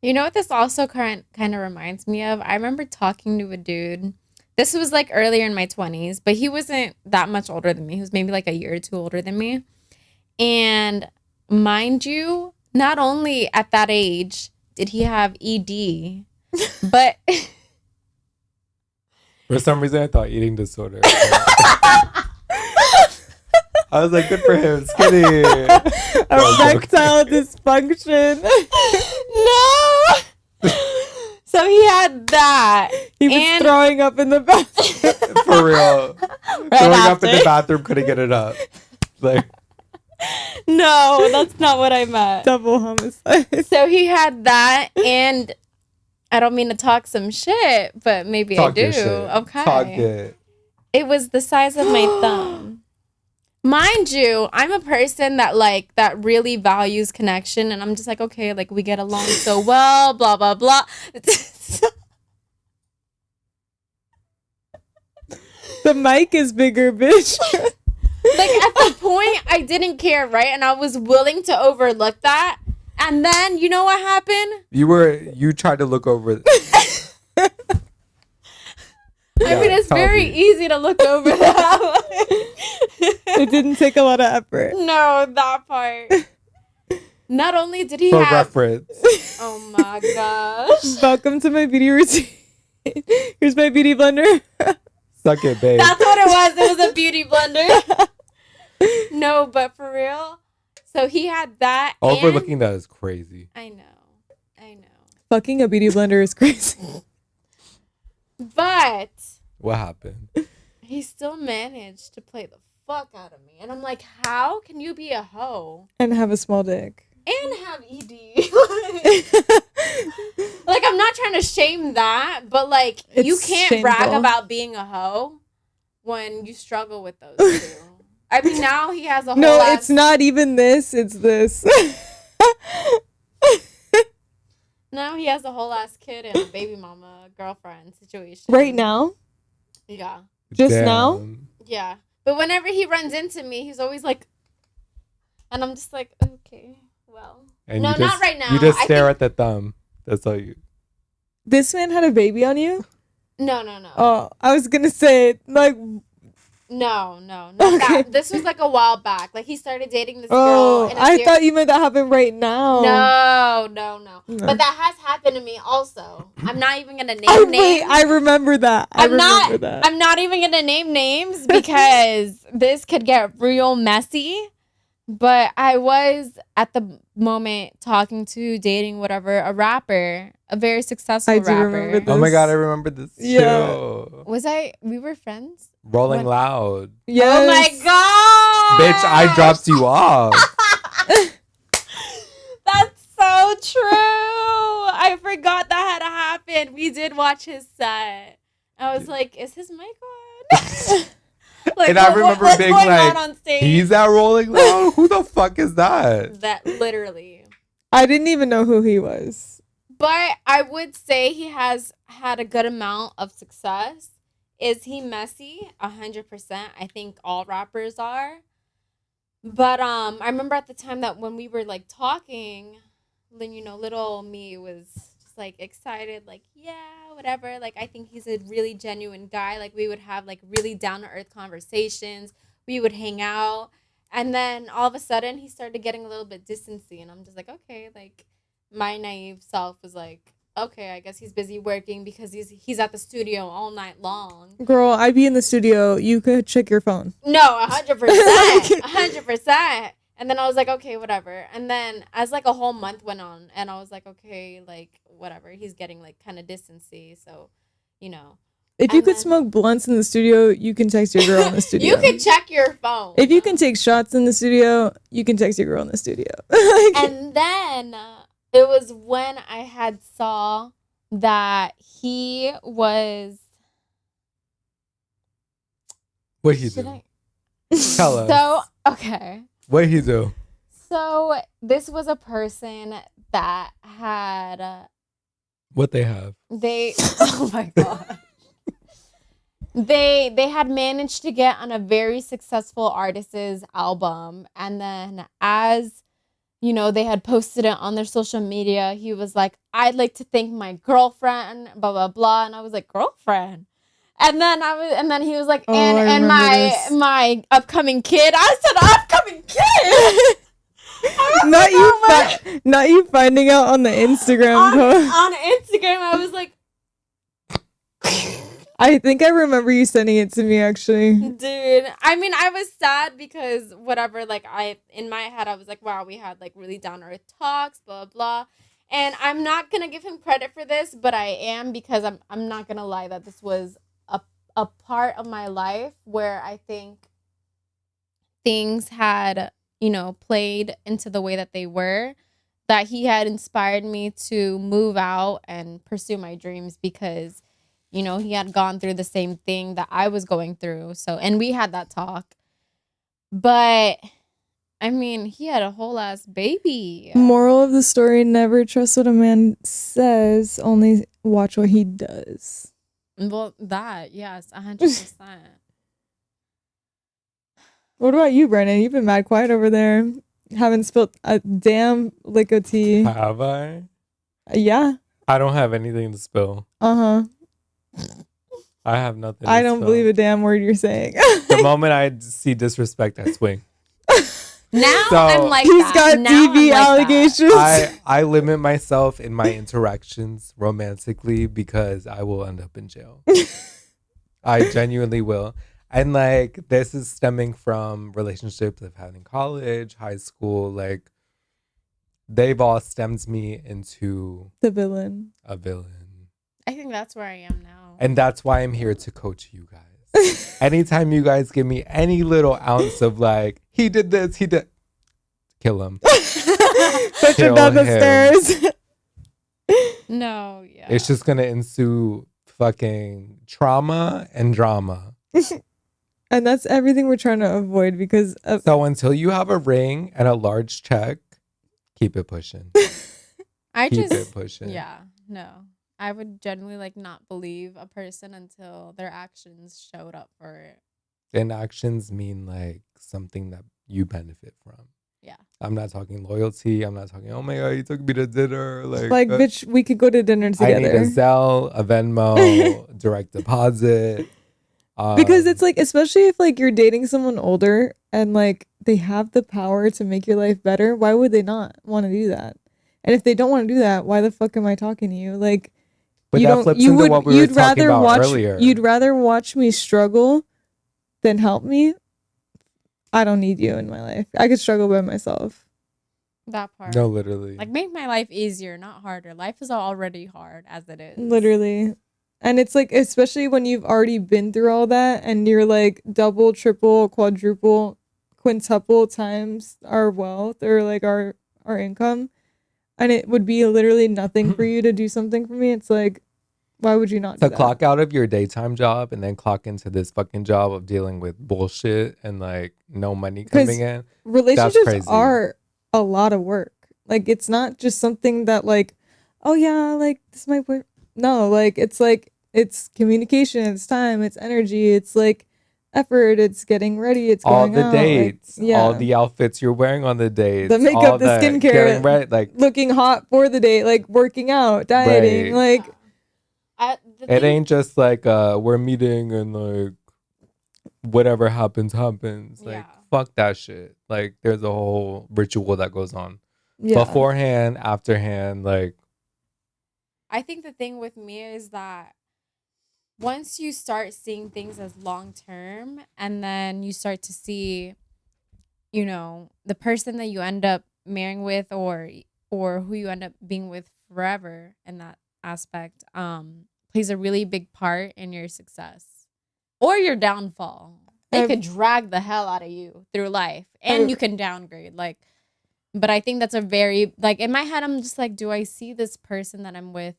You know what this also kind of reminds me of? I remember talking to a dude. This was like earlier in my 20s, but he wasn't that much older than me. He was maybe like a year or two older than me. And mind you, not only at that age did he have ED, but For some reason, I thought eating disorder. I was like, good for him. Skinny. erectile dysfunction. no. So he had that. He was And- throwing up in the bathroom. For real. Right Throwing up in after. the bathroom, couldn't get it up. Like, No, that's not what I meant. Double homicide. So he had that, and I don't mean to talk some shit, but maybe talk I do. your shit. Okay. Talk it. It was the size of my thumb. Mind you, I'm a person that really values connection, and I'm just like, okay, like we get along so well, blah blah blah. The mic is bigger, bitch. Like at the point I didn't care, right? And I was willing to overlook that. And then you know what happened? You tried to look over. I mean, it's tell very me. easy to look over that. It didn't take a lot of effort. No, that part. Not only did he For have, reference. oh my gosh, Welcome to my beauty routine. Here's my beauty blender. Suck it, babe. that's what it was. It was a beauty blender. No, but for real. So he had that. and- Overlooking that is crazy. I know. Fucking a beauty blender is crazy. But What happened? he still managed to play the fuck out of me, and I'm like, how can you be a hoe And have a small dick. and have ED? Like, I'm not trying to shame that, but like, you It's can't brag shameful. about being a hoe when you struggle with those two. I mean, now he has a whole No, ass- it's not even this. It's this. Now he has a whole ass kid and a baby mama girlfriend situation. Right now? Yeah. Just now? Yeah. But whenever he runs into me, he's always like, and I'm just like, okay, well. And No, you just, not right now. You just I stare think- at the thumb. That's all you. This man had a baby on you? No. Oh, I was gonna say, like, No, not that. This was like a while back. Like he started dating this oh, girl. in a I ser- thought you meant that happened right now. No. No. But that has happened to me also. I'm not even gonna name Wait, names. I remember that. I'm not even gonna name names because this could get real messy. But I was at the moment talking to, dating, whatever, a rapper, a very successful I do rapper. remember this. Oh my god, I remember this Yeah. too. We were friends? Rolling When- Loud. Yes. Oh my Bitch, I dropped you off. That's so true. I forgot that had happened. We did watch his set. I was like, is his mic on? Like, And I remember what's being going like, on stage? he's at Rolling Loud? Who the fuck is that? That literally. I didn't even know who he was. But I would say he has had a good amount of success. Is he messy? 100%. I think all rappers are. But I remember at the time that when we were like talking, then little me was just like excited, like yeah, whatever. Like I think he's a really genuine guy. Like we would have like really down to earth conversations. We would hang out, and then all of a sudden he started getting a little bit distancy, and I'm just like, okay, like my naive self was like, okay, I guess he's busy working because he's at the studio all night long. Girl, I'd be in the studio. You could check your phone. No, 100%. 100%. And then I was like, okay, whatever. And then as like a whole month went on, and I was like, okay, like whatever. He's getting like kind of distancy. So, If you And could then- smoke blunts in the studio, you can text your girl in the studio. You could check your phone. If you can take shots in the studio, you can text your girl in the studio. And then it was when I had saw that he was. What he Should do? I? Tell us. So, okay. What he do? So this was a person that had What they have? they oh my god. They had managed to get on a very successful artist's album, and then as they had posted it on their social media, he was like, I'd like to thank my girlfriend, blah blah blah. And I was like, girlfriend? And then he was like, Oh, I and remember my this. my upcoming kid. I said upcoming kid. Not you finding out on the Instagram post. on Instagram, I was like, I think I remember you sending it to me actually. dude. I mean, I was sad because whatever. Like in my head, I was like, wow, we had like really down to earth talks, blah blah. And I'm not gonna give him credit for this, but I am, because I'm not gonna lie that this was a part of my life where I think things had played into the way that they were, that he had inspired me to move out and pursue my dreams, because he had gone through the same thing that I was going through. So, and we had that talk. But I mean, he had a whole ass baby. Moral of the story: never trust what a man says, only watch what he does. Well, that, yes, 100%. What about you, Brennan? You've been mad quiet over there. Haven't spilled a damn lick of tea. Have I? Yeah. I don't have anything to spill. Uh-huh. I have nothing. I to don't spill. believe a damn word you're saying. The moment I see disrespect, I swing. Now So- I'm like He's that. got Now I'm DV like that. allegations. I limit myself in my interactions romantically because I will end up in jail. I genuinely will. And like this is stemming from relationships I've had in college, high school, like they've all stemmed me into The villain. a villain. I think that's where I am now. And that's why I'm here to coach you guys. Anytime you guys give me any little ounce of like, he did this, he did, kill him. Push him Kill down the him. stairs. No, yeah. It's just gonna ensue fucking trauma and drama. And that's everything we're trying to avoid because of, So until you have a ring and a large check, keep it pushing. I Keep just, it pushing. yeah, no. I would generally like not believe a person until their actions showed up for it. And actions mean like something that you benefit from. Yeah. I'm not talking loyalty. I'm not talking, oh my God, you took me to dinner. like, uh, bitch, we could go to dinner I need together. a Zelle, a Venmo, direct deposit. Because it's like, especially if like you're dating someone older and like they have the power to make your life better, why would they not want to do that? And if they don't want to do that, why the fuck am I talking to you? Like, but you that don't. flips You into would. what we were You'd talking rather about watch. earlier. You'd rather watch me struggle than help me. I don't need you in my life. I could struggle by myself. That part. No, literally. Like, make my life easier, not harder. Life is already hard as it is. Literally. And it's like, especially when you've already been through all that and you're like double, triple, quadruple quintuple times our wealth or like our income, and it would be literally nothing for you to do something for me. It's like, why would you not do To that? clock out of your daytime job and then clock into this fucking job of dealing with bullshit and like no money 'Cause coming in. Relationships crazy. are a lot of work. Like, it's not just something that like, oh yeah, like this might work. No, like it's communication, it's time, it's energy, it's like effort, it's getting ready, it's All going the out, dates, like, yeah, all the outfits you're wearing on the dates, The makeup, all the skincare, getting ready, like looking hot for the date, like working out, dieting, Right. like The it thing- ain't just like we're meeting and like whatever happens. Like Yeah. fuck that shit. Like there's a whole ritual that goes on yeah. beforehand, afterhand. Like I think the thing with me is that once you start seeing things as long term and then you start to see, you know, the person that you end up marrying with or who you end up being with forever in that aspect plays a really big part in your success or your downfall. They I've- could drag the hell out of you through life and I've- you can downgrade. Like, but I think that's a very, like, in my head, I'm just like, do I see this person that I'm with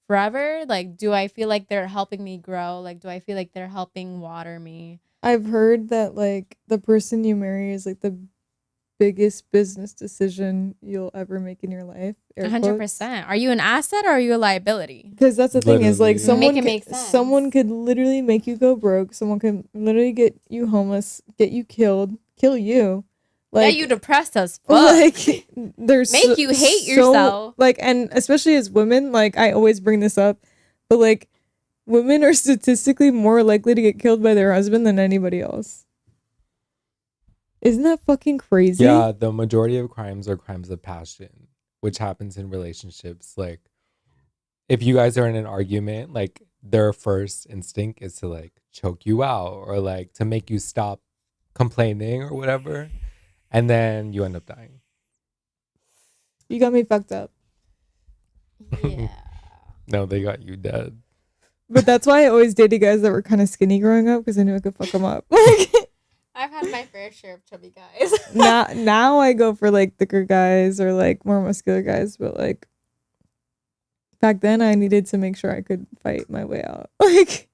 forever? Like, do I feel like they're helping me grow? Like, do I feel like they're helping water me? I've heard that like the person you marry is like the biggest business decision you'll ever make in your life. 100%. Are you an asset or are you a liability? Because that's the thing is like Literally. someone Make it could, make sense. someone could literally make you go broke. Someone could literally get you homeless, get you killed, kill you. Yeah, Like you depressed as fuck. like there's Make you hate yourself. Like, and especially as women, like I always bring this up, but like women are statistically more likely to get killed by their husband than anybody else. Isn't that fucking crazy? yeah, the majority of crimes are crimes of passion, which happens in relationships. Like if you guys are in an argument, like their first instinct is to like choke you out or like to make you stop complaining or whatever. And then you end up dying. You got me fucked up. Yeah. No, they got you dead. But that's why I always dated guys that were kind of skinny growing up because I knew I could fuck them up. Like I've had my fair share of chubby guys. now I go for like thicker guys or like more muscular guys, but like back then I needed to make sure I could fight my way out. Like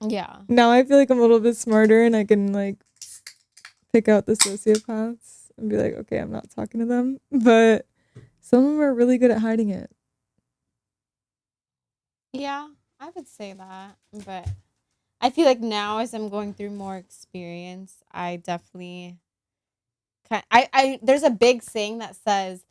Yeah. now I feel like I'm a little bit smarter and I can like pick out the sociopaths and be like, okay, I'm not talking to them. But some of them are really good at hiding it. Yeah, I would say that. But I feel like now as I'm going through more experience, I definitely I there's a big saying that says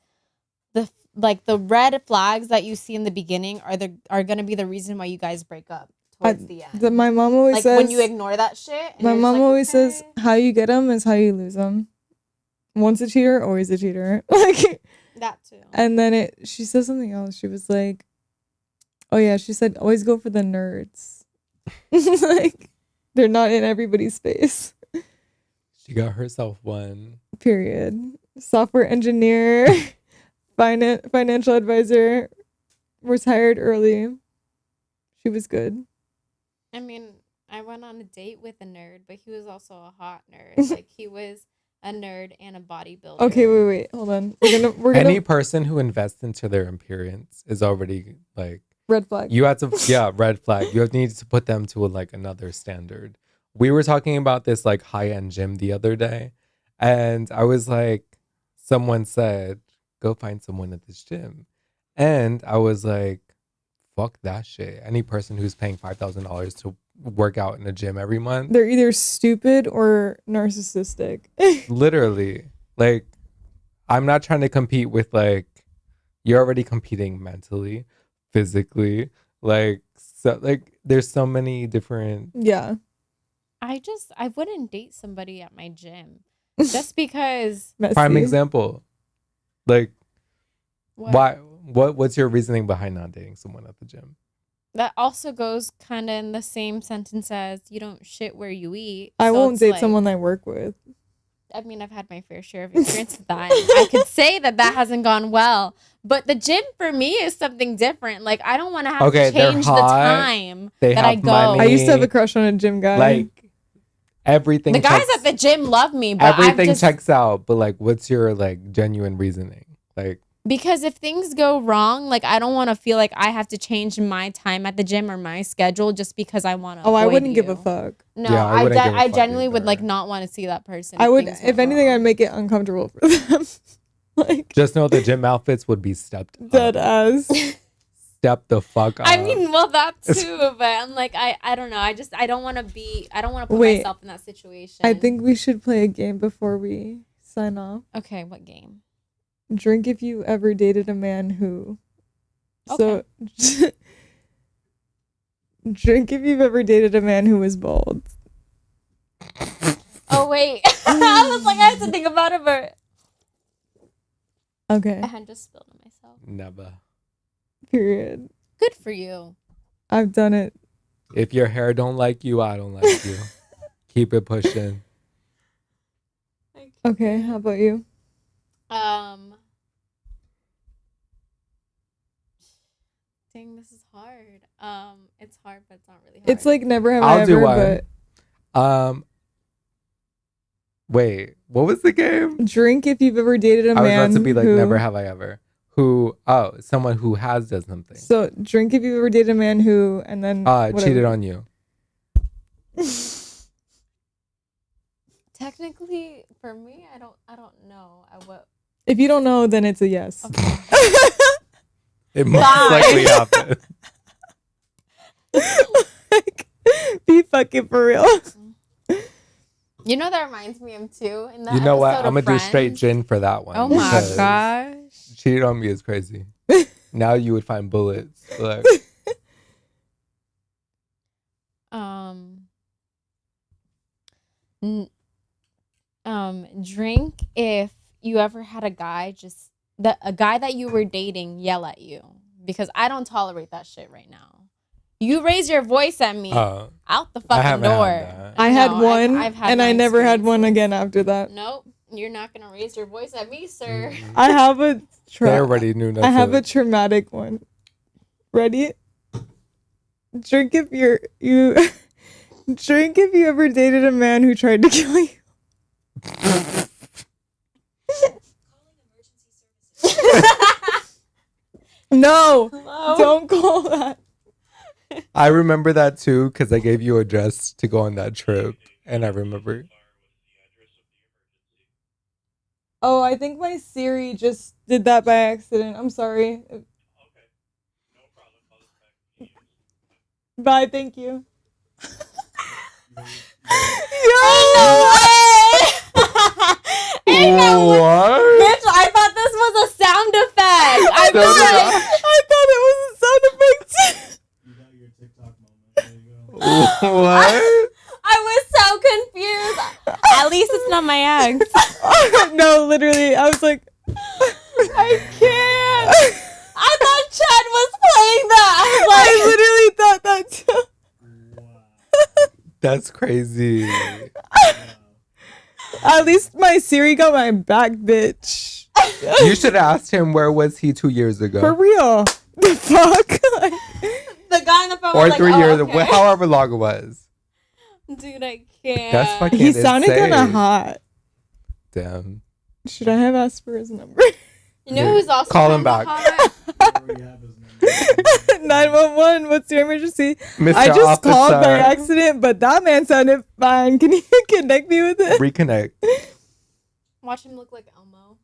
the red flags that you see in the beginning are gonna be the reason why you guys break up towards the end. My mom always Like says when you ignore that shit. and my you're just mom like, always okay. says how you get them is how you lose them. Once a cheater, always a cheater. Like that too. and then she said something else. She was like, oh yeah, she said always go for the nerds. Like they're not in everybody's face. She got herself one. Period. Software engineer, financial advisor, retired early. She was good. I mean, I went on a date with a nerd, but he was also a hot nerd. Like he was a nerd and a bodybuilder. Okay, wait, hold on. We're gonna Any person who invests into their appearance is already like red flag. you have to red flag. You need to put them to like another standard. We were talking about this like high-end gym the other day, and I was like, someone said, go find someone at this gym. And I was like, fuck that shit. Any person who's paying $5,000 to work out in a gym every month, They're either stupid or narcissistic. literally, like, I'm not trying to compete with like, you're already competing mentally, physically, like, so like, there's so many different. Yeah. I wouldn't date somebody at my gym just because. Prime Messy. example, like, What? what's your reasoning behind not dating someone at the gym? That also goes kind of in the same sentence as you don't shit where you eat. I So won't it's date like- someone I work with. I mean, I've had my fair share of experience with that. I could say that hasn't gone well, but the gym for me is something different. Like I don't want to have Okay, to they're change the hot, time they that I have go. money. I used to have a crush on a gym guy. Like, everything. The guys checks, at the gym love me, but everything I've just, checks out. But like, what's your like genuine reasoning? Like, because if things go wrong, like I don't want to feel like I have to change my time at the gym or my schedule just because I want to. Oh, I wouldn't give a fuck. No, Yeah, I wouldn't give a I fuck genuinely would either. like not want to see that person. I would, things if go anything, wrong. I'd make it uncomfortable for them. Like just know the gym outfits would be stepped dead up. ass. Step the fuck up. I mean, well, that too, but I'm like, I don't know. I don't want to put Wait. myself in that situation. I think we should play a game before we sign off. Okay, what game? Drink if you ever dated a man who. So, drink if you've ever dated a man who was bald. Oh wait, I was like, I had to think about it, but Okay. I had just spilled on myself. Never. Period. Good for you. I've done it. If your hair don't like you, I don't like you. Keep it pushing. Okay. How about you? Dang, this is hard. It's hard, but it's not really hard. It's like never have I'll I do ever, one. but Wait, what was the game? drink if you've ever dated a I was man about to be like, who. never have I ever. Who? Oh, someone who has done something. So drink if you've ever dated a man who, and then Cheated on you. technically for me, I don't know. If you don't know, then it's a yes. Okay. It most Bye. likely happened. Like, be fucking for real. You know that reminds me of too. In that You know what? episode I'm of gonna do straight Friends. gin for that one. Oh my because gosh. Cheated on me is crazy. Now you would find bullets. Like, Drink if you ever had a guy a guy that you were dating yell at you, because I don't tolerate that shit right now. You raise your voice at me out the fucking haven't had door. that. I had No, one, I've had and I my never had one experiences. again after that. Nope, you're not gonna raise your voice at me, sir. I have a. they already knew nothing. I have a traumatic one. Ready? Drink if you. Drink if you ever dated a man who tried to kill you. No, don't call that. I remember that too because I gave you a dress to go on that trip, and I remember. Oh, I think my Siri just did that by accident. I'm sorry. Bye, thank you. Ain't no way. What? Bitch, I thought this was a sound effect. I No, was no. like, I thought it was a sound effect. You got your TikTok moment. There you go. What? I was so confused. At least it's not my ex. No, literally, I was like, I can't. I thought Chad was playing that. I was I like, literally thought that too. Wow. That's crazy. At least my Siri got my back, bitch. You should have asked him where was he 2 years ago, For real. The fuck? Like, the guy on the phone or was like, 3 oh, years, okay. however long it was. Dude, I can't. That's fucking he sounded kind of insane. hot. Damn. Should I have asked for his number? You know who's also Call him kinda back. hot? You already have his number. 911, what's your emergency? Mr. I just called by Officer. accident, but that man sounded fine. Can you connect me with it? Reconnect. Watch him look like Elmo.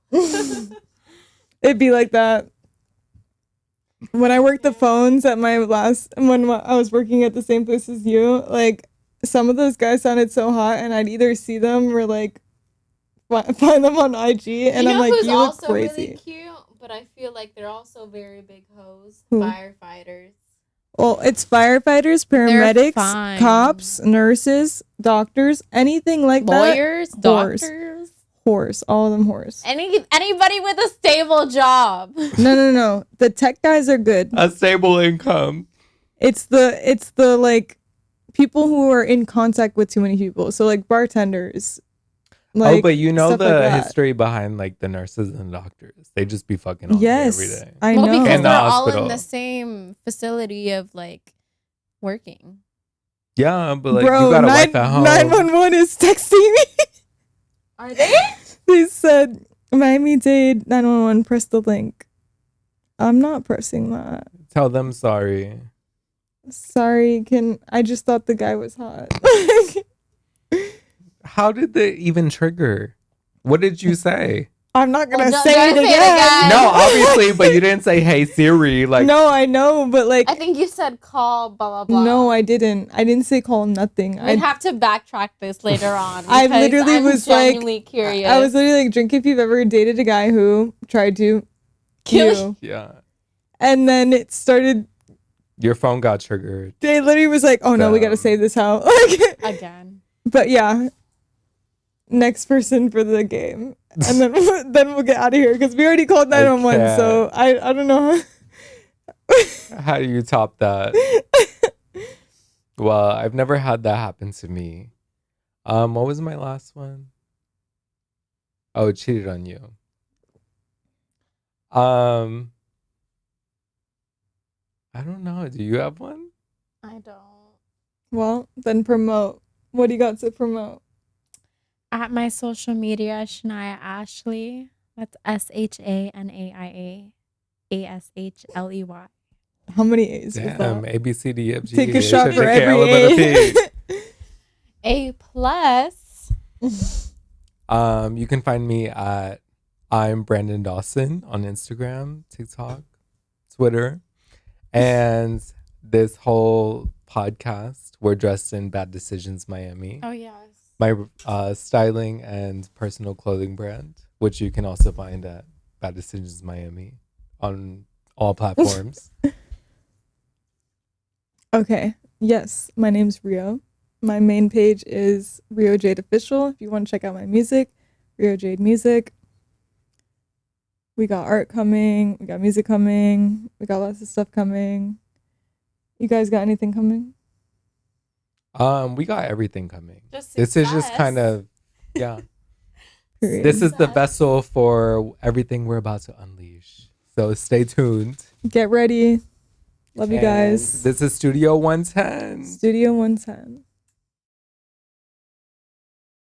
It'd be like that. When I worked the phones at my last, when I was working at the same place as you, like some of those guys sounded so hot, and I'd either see them or like find them on IG, and you know I'm like, who's you look also crazy. really cute, but I feel like they're also very big hoes. Who? Firefighters. Well, it's firefighters, paramedics, fine. cops, nurses, doctors, anything like Lawyers, that. Whores. doctors. Horse, all of them horse. Anybody with a stable job. No. The tech guys are good. A stable income. It's the like people who are in contact with too many people. So like bartenders. Like, oh, but you know stuff the like that. history behind like the nurses and doctors. They just be fucking all day Yes, every day. I Well, know. because In the they're all in hospital. the same facility of like working. Yeah, but like Bro, you got a wife at home. 911 is texting me. Are they? They said, Miami-Dade 911, press the link. I'm not pressing that. Tell them sorry. Sorry, I just thought the guy was hot. How did they even trigger? What did you say? I'm not gonna Well, say don't it say it again. again. No, obviously, but you didn't say, "Hey Siri." Like, No, I know, but like, I think you said call, blah, blah, blah. no, I didn't. I didn't say call nothing. We'd have to backtrack this later on. I because literally I'm was like- genuinely curious. I was literally like, drink if you've ever dated a guy who tried to Kill you. yeah, And then it started, your phone got triggered. they literally was like, oh no, we gotta Damn. save this out. Like, again. but yeah, next person for the game. And then then we'll get out of here because we already called 911. So I don't know. How do you top that? Well, I've never had that happen to me. What was my last one? Oh, cheated on you. I don't know. Do you have one? I don't. Well, then promote. What do you got to promote? At my social media, Shania Ashley. That's SHANAIA ASHLEY. How many A's was Damn, that? A B C D F G. Take a H, shot I, for J, K, every L, M, N, O, P. A plus. You can find me at I'm Brandon Dawson on Instagram, TikTok, Twitter, and this whole podcast. We're dressed in Bad Decisions Miami, Oh, yes. my styling and personal clothing brand, which you can also find at Bad Decisions Miami on all platforms. Okay. Yes, my name's Rio. My main page is Rio Jade Official. If you want to check out my music, Rio Jade Music. We got art coming. We got music coming. We got lots of stuff coming. You guys got anything coming? We got everything coming. Just This is just success. kind of, yeah. Period. This is the Success. vessel for everything we're about to unleash. So stay tuned. Get ready. Love you And guys. This is Studio 110. Studio 110.